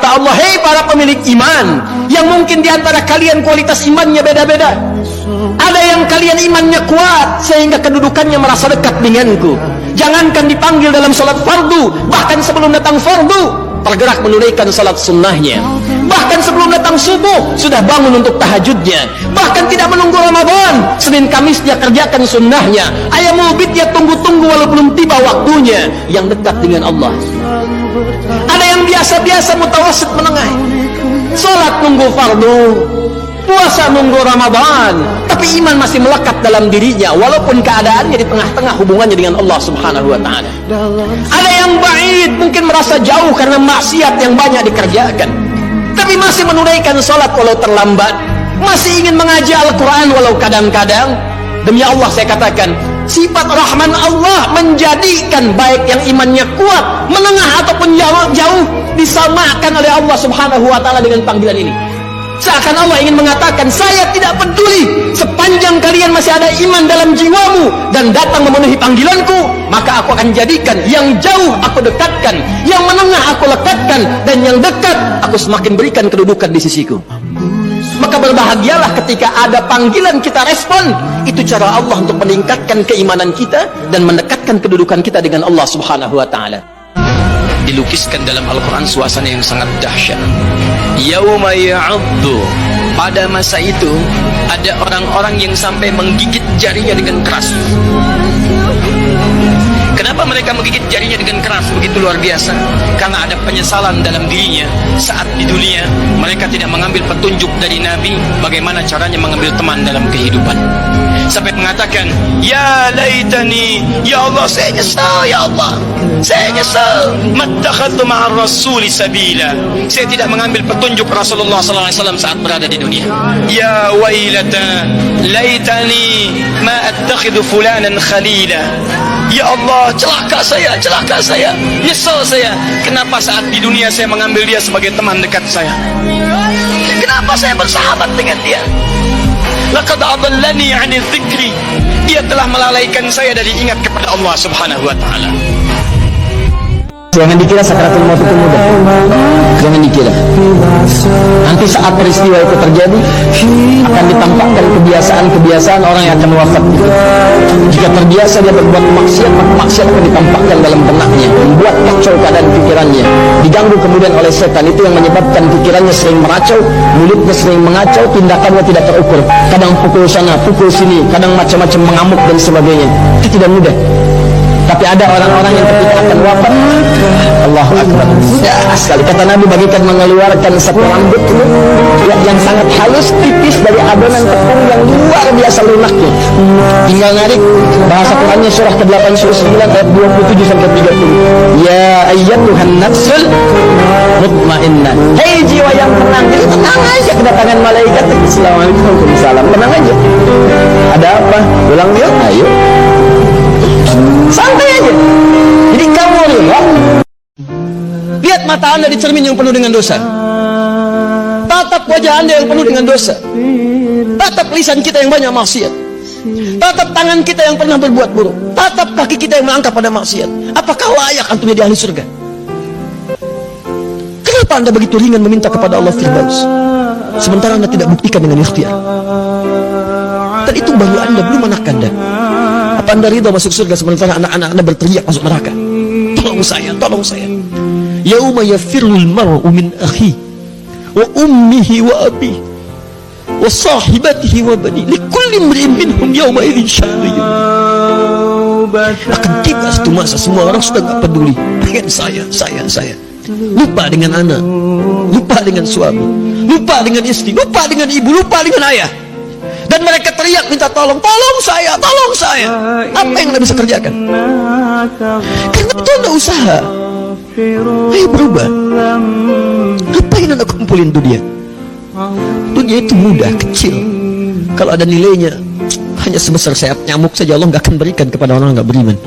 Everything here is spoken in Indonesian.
kata Allah, hei para pemilik iman, yang mungkin diantara kalian kualitas imannya beda-beda. Ada yang kalian imannya kuat sehingga kedudukannya merasa dekat denganku. Jangankan dipanggil dalam salat fardu, bahkan sebelum datang fardu tergerak menunaikan salat sunnahnya. Bahkan sebelum datang subuh sudah bangun untuk tahajudnya. Bahkan tidak menunggu Ramadan, Senin Kamis dia kerjakan sunnahnya. Ayam ubid dia tunggu-tunggu walau belum tiba waktunya, yang dekat dengan Allah. Ada yang biasa-biasa mutawasid menengah, salat nunggu fardu, puasa nunggu Ramadan, tapi iman masih melekat dalam dirinya walaupun keadaannya di tengah-tengah hubungannya dengan Allah Subhanahu wa taala. Ada yang ba'id, mungkin merasa jauh karena maksiat yang banyak dikerjakan, tapi masih menunaikan salat walau terlambat, masih ingin mengaji Al-Qur'an walau kadang-kadang. Demi Allah saya katakan, sifat Rahman Allah menjadikan baik yang imannya kuat, menengah ataupun jauh disamakan oleh Allah Subhanahu wa taala dengan panggilan ini. Seakan Allah ingin mengatakan, saya tidak peduli sepanjang kalian masih ada iman dalam jiwamu dan datang memenuhi panggilanku, maka aku akan jadikan yang jauh aku dekatkan, yang menengah aku lekatkan, dan yang dekat aku semakin berikan kedudukan di sisiku. Maka berbahagialah ketika ada panggilan kita respon. Itu cara Allah untuk meningkatkan keimanan kita dan mendekatkan kedudukan kita dengan Allah Subhanahu wa taala. Dilukiskan dalam Al-Quran suasana yang sangat dahsyat. Yauma ya'addu, pada masa itu ada orang-orang yang sampai menggigit jarinya dengan keras. Kenapa mereka menggigit jarinya dengan keras begitu luar biasa? Karena ada penyesalan dalam dirinya saat di dunia mereka tidak mengambil petunjuk dari Nabi bagaimana caranya mengambil teman dalam kehidupan. Sampai mengatakan, ya laitani, ya Allah saya nyesal, ya Allah saya nyesal, mattakhadtu ma'ar rasuli sabila, saya tidak mengambil petunjuk Rasulullah SAW saat berada di dunia. Ya wailata laitani ma attakhidhu fulanan khalila, ya Allah celaka saya, nyesal saya, kenapa saat di dunia saya mengambil dia sebagai teman dekat saya, kenapa saya bersahabat dengan dia. Laqad adallani 'ani dzikri, dia telah melalaikan saya dari ingat kepada Allah Subhanahu wa taala. Jangan dikira sakaratul maut itu mudah. Jangan dikira. Nanti saat peristiwa itu terjadi, akan ditampakkan kebiasaan-kebiasaan orang yang akan wafat itu. Jika terbiasa dia berbuat maksiat, maka maksiat akan ditampakkan dalam benaknya, membuat kacau keadaan pikirannya. Diganggu kemudian oleh setan, itu yang menyebabkan pikirannya sering meracau, mulutnya sering mengacau, tindakannya tidak terukur. Kadang pukul sana, pukul sini, kadang macam-macam mengamuk dan sebagainya. Itu tidak mudah. Tapi ada orang-orang yang ketika akan wafat, Allahu Akbar, mudah sekali. Kata Nabi, bagaikan mengeluarkan satu rambut yang sangat halus, tipis dari adonan tepung yang luar biasa lunaknya. Tinggal narik. Bahasa Qurannya surah ke-8 surah 9 ayat 27 sampai 30. Ya ayyatuhan nafsul mutmainnah, hei jiwa yang tenang. Jadi tenang aja kedatangan malaikat. Assalamualaikum warahmatullahi, tenang aja. Ada apa? Pulang yuk, ayo. Santai aja. Jadi kamu lihat mata anda di cermin yang penuh dengan dosa, tatap wajah anda yang penuh dengan dosa, tatap lisan kita yang banyak maksiat, tatap tangan kita yang pernah berbuat buruk, tatap kaki kita yang melangkah pada maksiat. Apakah layak antum jadi ahli surga? Kenapa anda begitu ringan meminta kepada Allah Firdaus, sementara anda tidak buktikan dengan ikhtiar? Dan itu baru anda, belum anak anda. Apa anda ridha masuk surga sementara anak-anak anda berteriak masuk neraka? Tolong saya, tolong saya. Yauma yafirrul mar'u min akhi wa ummihi wa abi wa sahibatihi wa bani likulli imri'in minhum yawma idzin sya'nun. Akan tiba satu masa semua orang sudah tidak peduli dengan saya. Lupa dengan anak, lupa dengan suami, lupa dengan istri, lupa dengan ibu, lupa dengan ayah. Dan mereka teriak minta tolong, tolong saya, tolong saya. Apa yang anda bisa kerjakan? Karena itu anda usaha. Ayo berubah. Ngapain anda kumpulin dunia? Dunia itu mudah, kecil. Kalau ada nilainya hanya sebesar sayap nyamuk saja, Allah nggak akan berikan kepada orang yang nggak beriman.